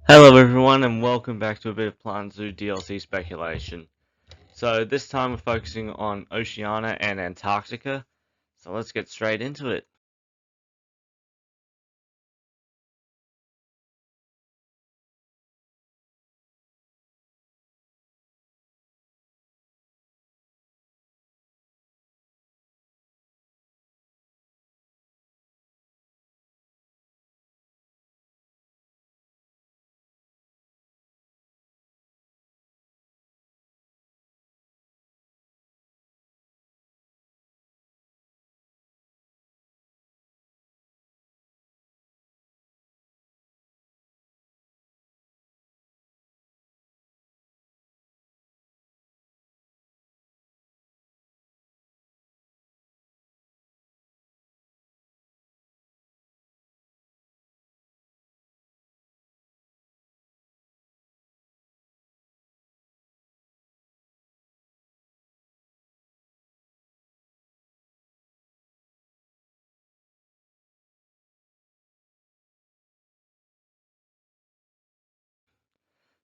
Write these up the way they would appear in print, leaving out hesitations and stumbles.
Hello everyone and welcome back to a bit of Plant Zoo DLC speculation. So this time we're focusing on Oceania and Antarctica, so let's get straight into it.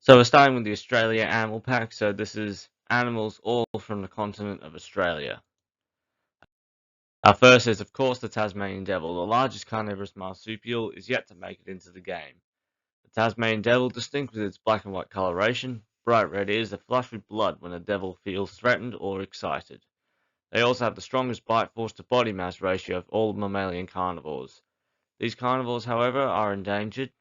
So we're starting with the Australia Animal Pack, so this is animals all from the continent of Australia. Our first is of course the Tasmanian devil. The largest carnivorous marsupial is yet to make it into the game. The Tasmanian devil, distinct with its black and white coloration, bright red ears that flush with blood when a devil feels threatened or excited. They also have the strongest bite force to body mass ratio of all mammalian carnivores. These carnivores, however, are endangered,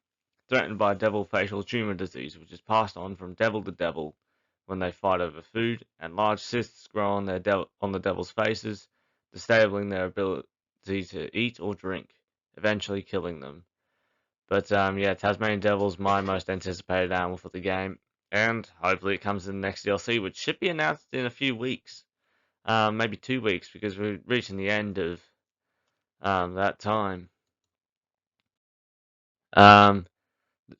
threatened by devil facial tumor disease, which is passed on from devil to devil when they fight over food, and large cysts grow on the devil's faces, disabling their ability to eat or drink, eventually killing them. But yeah, Tasmanian Devil's my most anticipated animal for the game, and hopefully it comes in the next DLC, which should be announced in a few weeks. Maybe 2 weeks, because we're reaching the end of that time. Um,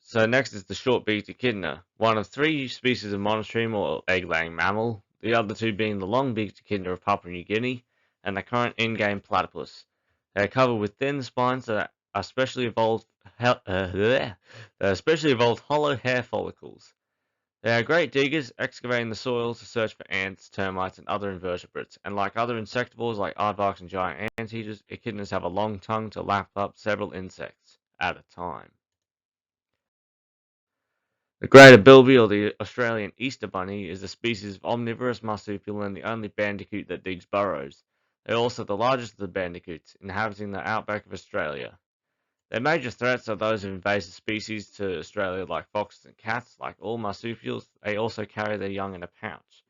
so next is the short-beaked echidna, one of 3 species of monotremes or egg-laying mammal, the other 2 being the long-beaked echidna of Papua New Guinea and the current in-game platypus. They are covered with thin spines that are specially evolved hollow hair follicles. They are great diggers, excavating the soil to search for ants, termites, and other invertebrates, and like other insectivores like aardvarks and giant anteaters, echidnas have a long tongue to lap up several insects at a time. The greater bilby, or the Australian Easter bunny, is a species of omnivorous marsupial and the only bandicoot that digs burrows. They are also the largest of the bandicoots, inhabiting the outback of Australia. Their major threats are those of invasive species to Australia like foxes and cats. Like all marsupials, they also carry their young in a pouch,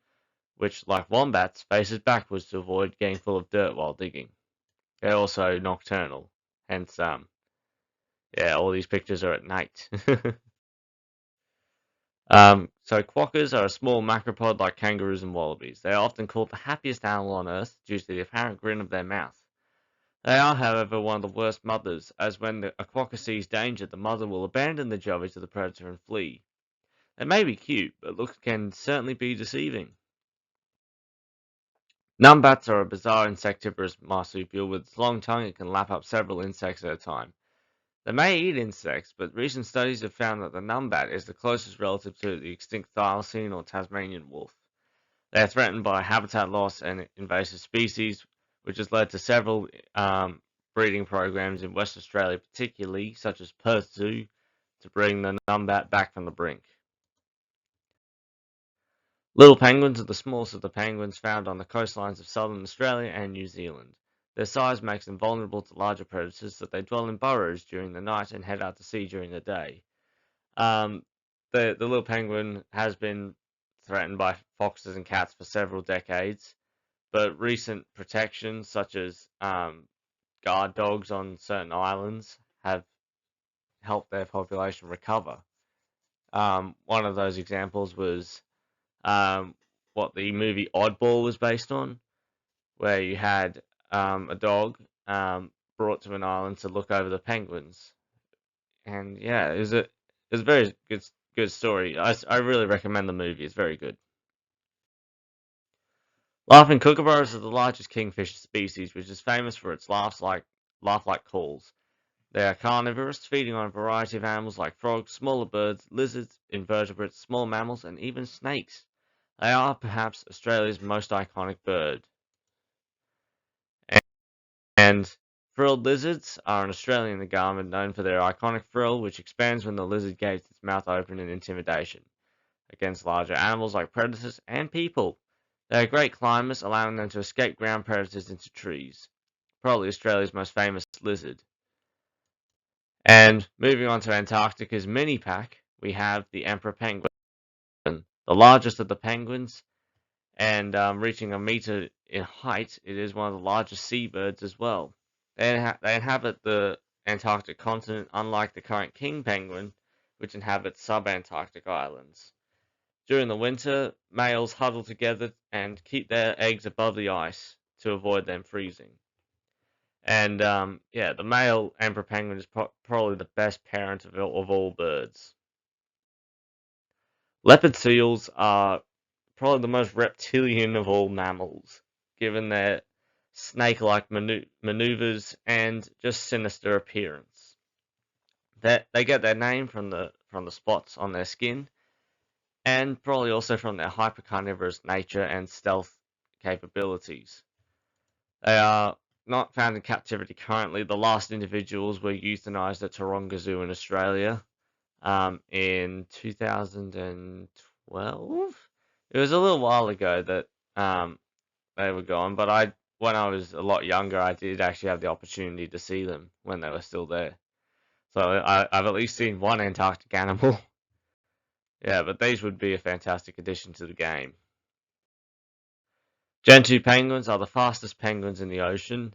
which, like wombats, faces backwards to avoid getting full of dirt while digging. They're also nocturnal, hence, yeah, all these pictures are at night. So quokkas are a small macropod like kangaroos and wallabies. They are often called the happiest animal on Earth due to the apparent grin of their mouth. They are, however, one of the worst mothers, as when a quokka sees danger, the mother will abandon the jovey to the predator and flee. They may be cute, but looks can certainly be deceiving. Numbats are a bizarre insectivorous marsupial. With its long tongue, it can lap up several insects at a time. They may eat insects, but recent studies have found that the numbat is the closest relative to the extinct thylacine or Tasmanian wolf. They are threatened by habitat loss and invasive species, which has led to several breeding programs in West Australia, particularly, such as Perth Zoo, to bring the numbat back from the brink. Little penguins are the smallest of the penguins found on the coastlines of southern Australia and New Zealand. Their size makes them vulnerable to larger predators, so they dwell in burrows during the night and head out to sea during the day. Um, the little penguin has been threatened by foxes and cats for several decades, but recent protections, such as guard dogs on certain islands, have helped their population recover. One of those examples was um, what the movie Oddball was based on, where you had a dog brought to an island to look over the penguins, and yeah, it was a very good story. I really recommend the movie. It's very good. Laughing kookaburras are the largest kingfisher species, which is famous for its laugh like calls. They are carnivorous, feeding on a variety of animals like frogs, smaller birds, lizards, invertebrates, small mammals, and even snakes. They are perhaps Australia's most iconic bird. And frilled lizards are an Australian garment known for their iconic frill, which expands when the lizard gapes its mouth open in intimidation against larger animals like predators and people. They are great climbers, allowing them to escape ground predators into trees. Probably Australia's most famous lizard. And moving on to Antarctica's mini pack, we have the emperor penguin, the largest of the penguins, and reaching a meter in height, it is one of the largest seabirds as well. They inhabit the Antarctic continent, unlike the current king penguin, which inhabits subantarctic islands. During the winter, males huddle together and keep their eggs above the ice to avoid them freezing. And yeah, the male emperor penguin is probably the best parent of all birds. Leopard seals are probably the most reptilian of all mammals, given their snake-like maneuvers and just sinister appearance. They get their name from the spots on their skin, and probably also from their hypercarnivorous nature and stealth capabilities. They are not found in captivity currently. The last individuals were euthanized at Taronga Zoo in Australia in 2012. It was a little while ago that they were gone, but when I was a lot younger, I did actually have the opportunity to see them when they were still there. So I've at least seen one Antarctic animal. Yeah, but these would be a fantastic addition to the game. Gentoo penguins are the fastest penguins in the ocean,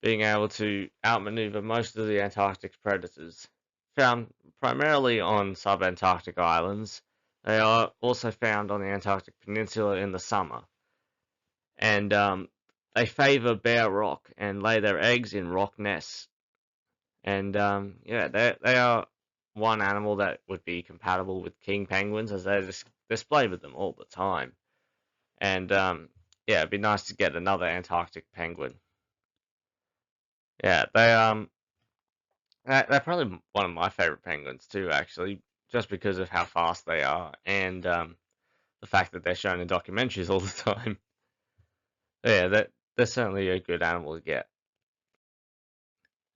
being able to outmaneuver most of the Antarctic's predators. Found primarily on subantarctic islands, they are also found on the Antarctic Peninsula in the summer. And they favor bare rock and lay their eggs in rock nests. And yeah, they are one animal that would be compatible with king penguins, as they display with them all the time. And yeah, it'd be nice to get another Antarctic penguin. Yeah, they're probably one of my favorite penguins too, actually, just because of how fast they are and the fact that they're shown in documentaries all the time. Yeah, they're certainly a good animal to get.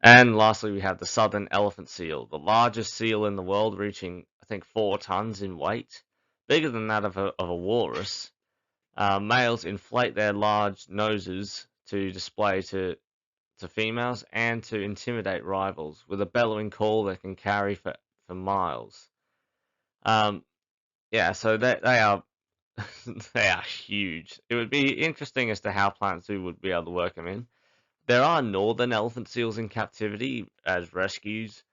And lastly, we have the southern elephant seal, the largest seal in the world, reaching, I think, 4 tons in weight, bigger than that of a walrus. Males inflate their large noses to display to females and to intimidate rivals with a bellowing call that can carry for miles. Um, yeah, so they are they are huge. It would be interesting as to how Planet Zoo would be able to work them in. There are northern elephant seals in captivity as rescues,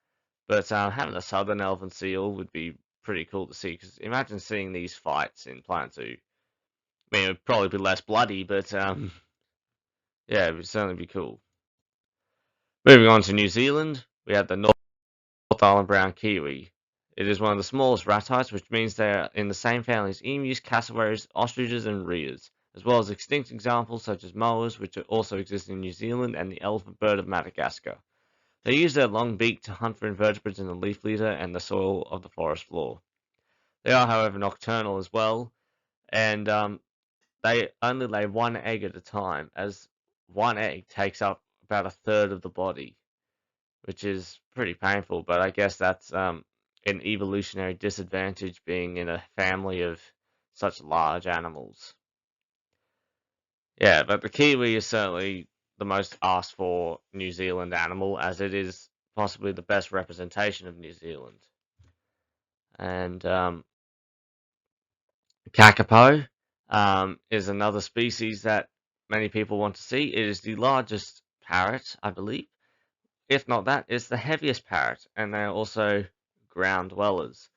but having a southern elephant seal would be pretty cool to see. Because imagine seeing these fights in Planet Zoo. I mean, it would probably be less bloody, but yeah, it would certainly be cool. Moving on to New Zealand, we have the North Island brown kiwi. It is one of the smallest ratites, which means they are in the same family as emus, cassowaries, ostriches, and rheas, as well as extinct examples such as moas, which also exist in New Zealand, and the elephant bird of Madagascar. They use their long beak to hunt for invertebrates in the leaf litter and the soil of the forest floor. They are, however, nocturnal as well, and they only lay one egg at a time, as one egg takes up about a third of the body, which is pretty painful, but I guess that's an evolutionary disadvantage being in a family of such large animals. Yeah, but the kiwi is certainly the most asked for New Zealand animal, as it is possibly the best representation of New Zealand. And kakapo is another species that many people want to see. It is the largest parrot, I believe. If not that, it's the heaviest parrot, and they are also ground dwellers.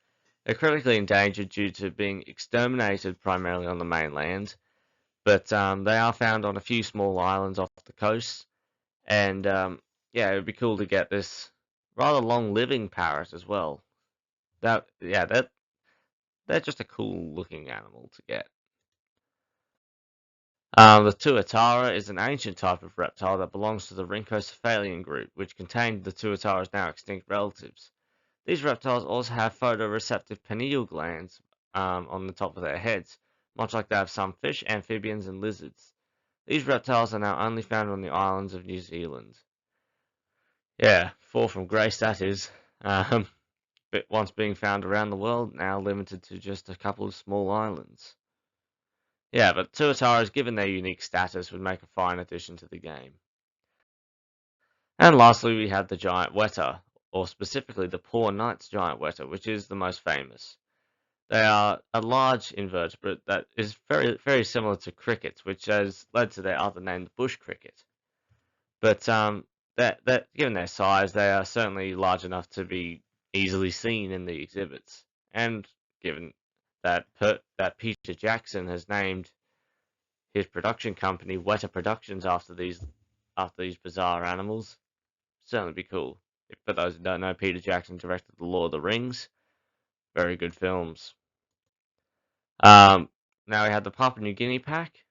They're critically endangered due to being exterminated primarily on the mainland, but they are found on a few small islands off the coast. And yeah, it would be cool to get this rather long-living parrot as well. Yeah, they're just a cool-looking animal to get. The tuatara is an ancient type of reptile that belongs to the rhynchocephalian group, which contained the tuatara's now extinct relatives. These reptiles also have photoreceptive pineal glands on the top of their heads, much like that of some fish, amphibians, and lizards. These reptiles are now only found on the islands of New Zealand. Yeah, fall from grace that is. But once being found around the world, now limited to just a couple of small islands. Yeah, but tuataras, given their unique status, would make a fine addition to the game. And lastly, we have the giant weta, or specifically the poor knight's giant weta, which is the most famous. They are a large invertebrate that is very, very similar to crickets, which has led to their other name, the bush cricket. But that given their size, they are certainly large enough to be easily seen in the exhibits. And given that that Peter Jackson has named his production company Weta Productions after these bizarre animals, certainly be cool. For those who don't know, Peter Jackson directed The Lord of the Rings. Very good films. Now we have the Papua New Guinea pack.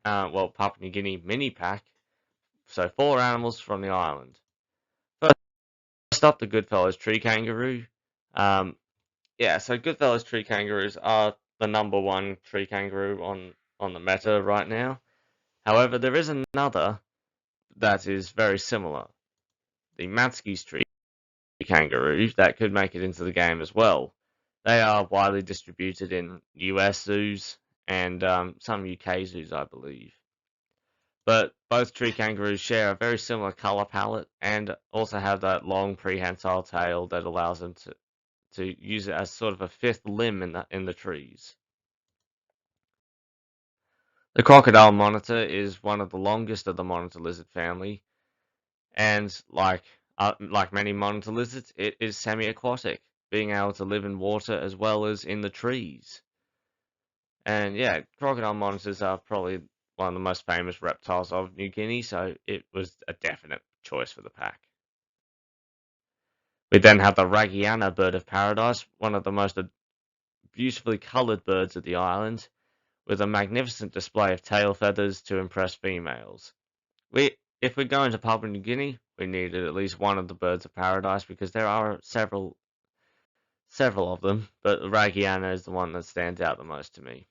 Papua New Guinea mini pack. So 4 animals from the island. First up, the Goodfellows tree kangaroo. So Goodfellows tree kangaroos are the #1 tree kangaroo on the meta right now. However, there is another that is very similar. The Mansky's tree kangaroos that could make it into the game as well. They are widely distributed in US zoos and some UK zoos, I believe. But both tree kangaroos share a very similar color palette and also have that long prehensile tail that allows them to use it as sort of a 5th limb in the trees. The crocodile monitor is one of the longest of the monitor lizard family, and like many monitor lizards, it is semi-aquatic, being able to live in water as well as in the trees. And yeah, crocodile monitors are probably one of the most famous reptiles of New Guinea, so it was a definite choice for the pack. We then have the Ragiana bird of paradise, one of the most beautifully coloured birds of the island, with a magnificent display of tail feathers to impress females. If we're going to Papua New Guinea, we needed at least one of the birds of paradise because there are several of them, but Ragiana is the one that stands out the most to me.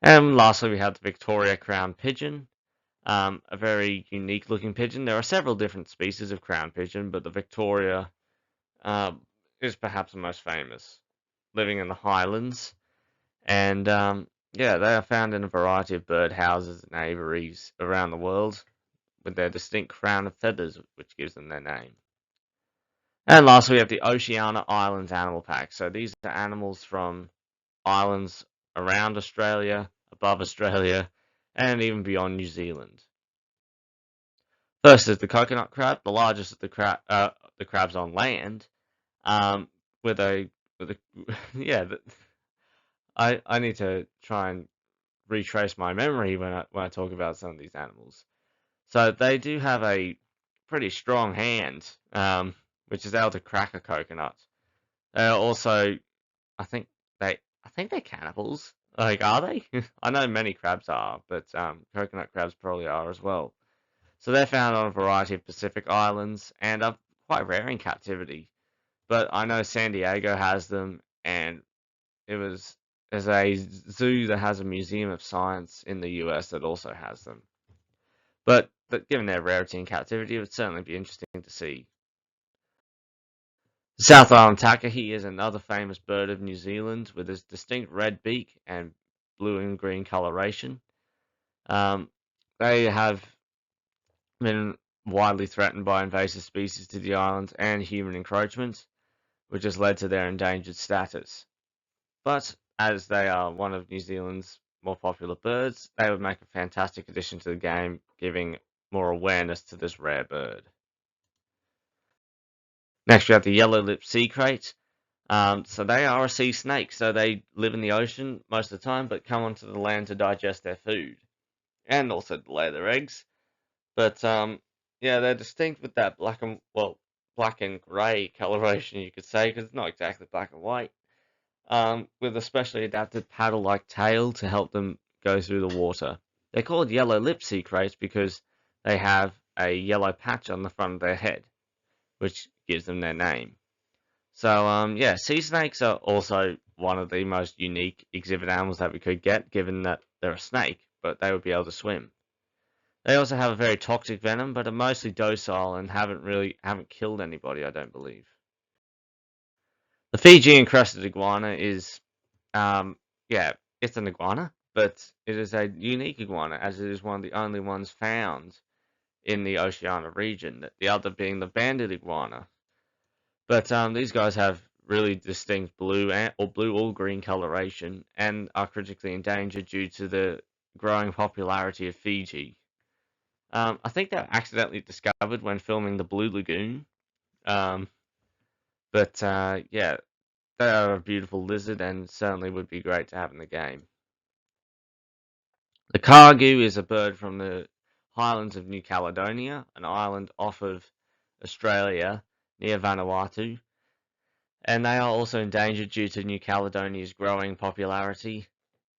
And lastly, we have the Victoria crown pigeon, a very unique looking pigeon. There are several different species of crown pigeon, but the Victoria is perhaps the most famous, living in the highlands. And they are found in a variety of bird houses and aviaries around the world, with their distinct crown of feathers, which gives them their name. And lastly, we have the Oceania Islands Animal Pack. So these are animals from islands around Australia, above Australia, and even beyond New Zealand. First is the coconut crab, the largest of the crabs on land. With a I need to try and retrace my memory when I talk about some of these animals. So they do have a pretty strong hand, which is able to crack a coconut. They're also, I think they're cannibals. Like, are they? I know many crabs are, but coconut crabs probably are as well. So they're found on a variety of Pacific islands and are quite rare in captivity. But I know San Diego has them, and there's a zoo that has a museum of science in the US that also has them. But given their rarity in captivity, it would certainly be interesting to see. The South Island takahe is another famous bird of New Zealand with its distinct red beak and blue and green coloration. They have been widely threatened by invasive species to the island and human encroachment, which has led to their endangered status. But as they are one of New Zealand's more popular birds, they would make a fantastic addition to the game, giving more awareness to this rare bird. Next, we have the yellow-lipped sea crate. So they are a sea snake, so they live in the ocean most of the time, but come onto the land to digest their food and also to lay their eggs. But they're distinct with that black and grey coloration, you could say, because it's not exactly black and white. With a specially adapted paddle-like tail to help them go through the water. They're called yellow-lipped sea crates because they have a yellow patch on the front of their head, which gives them their name. So, yeah, sea snakes are also one of the most unique exhibit animals that we could get, given that they're a snake, but they would be able to swim. They also have a very toxic venom, but are mostly docile and haven't killed anybody, I don't believe. The Fijian crested iguana is, yeah, it's an iguana, but it is a unique iguana, as it is one of the only ones found in the Oceania region, the other being the banded iguana. But these guys have really distinct blue or green coloration and are critically endangered due to the growing popularity of Fiji. I think they were accidentally discovered when filming the Blue Lagoon. Um, but yeah, they are a beautiful lizard and certainly would be great to have in the game. The cargu is a bird from the highlands of New Caledonia, an island off of Australia near Vanuatu, and they are also endangered due to New Caledonia's growing popularity.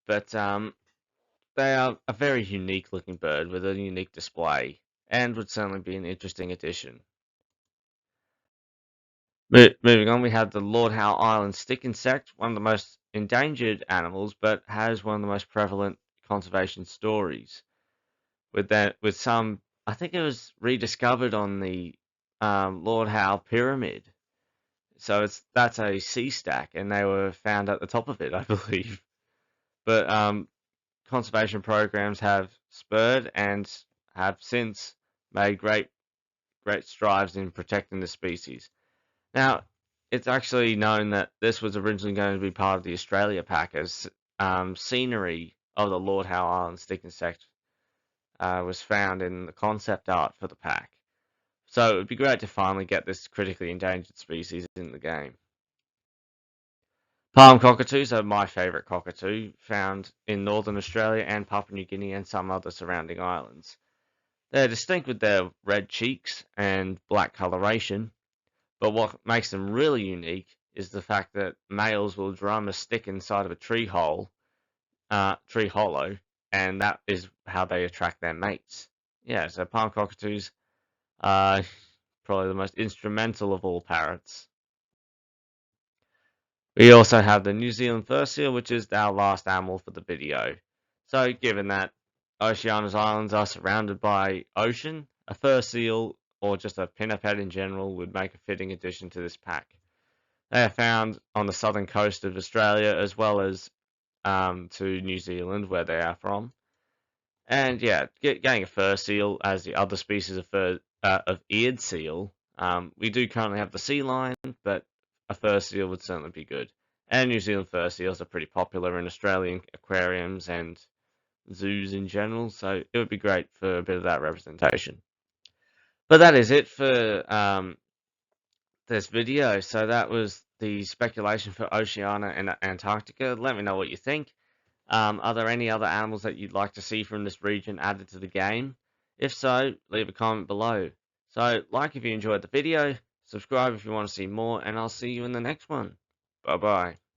But they are a very unique looking bird with a unique display, and would certainly be an interesting addition. Moving on, we have the Lord Howe Island stick insect, one of the most endangered animals, but has one of the most prevalent conservation stories. With some, I think it was rediscovered on the Lord Howe Pyramid. So that's a sea stack, and they were found at the top of it, I believe. But conservation programs have spurred and have since made great strides in protecting the species. Now, it's actually known that this was originally going to be part of the Australia pack, as scenery of the Lord Howe Island stick insect was found in the concept art for the pack. So it would be great to finally get this critically endangered species in the game. Palm cockatoos are my favourite cockatoo, found in northern Australia and Papua New Guinea and some other surrounding islands. They're distinct with their red cheeks and black coloration, but what makes them really unique is the fact that males will drum a stick inside of a tree hollow, and that is how they attract their mates. Yeah, so palm cockatoos are probably the most instrumental of all parrots. We also have the New Zealand fur seal, which is our last animal for the video. So, given that Oceania's islands are surrounded by ocean, a fur seal, or just a pinniped in general, would make a fitting addition to this pack. They are found on the southern coast of Australia, as well as to New Zealand, where they are from. And yeah, getting a fur seal, as the other species of eared seal, we do currently have the sea lion, but a fur seal would certainly be good. And New Zealand fur seals are pretty popular in Australian aquariums and zoos in general, so it would be great for a bit of that representation. But that is it for this video. So that was the speculation for Oceania and Antarctica. Let me know what you think. Are there any other animals that you'd like to see from this region added to the game? If so, leave a comment below. So, like if you enjoyed the video, subscribe if you want to see more, and I'll see you in the next one. Bye bye.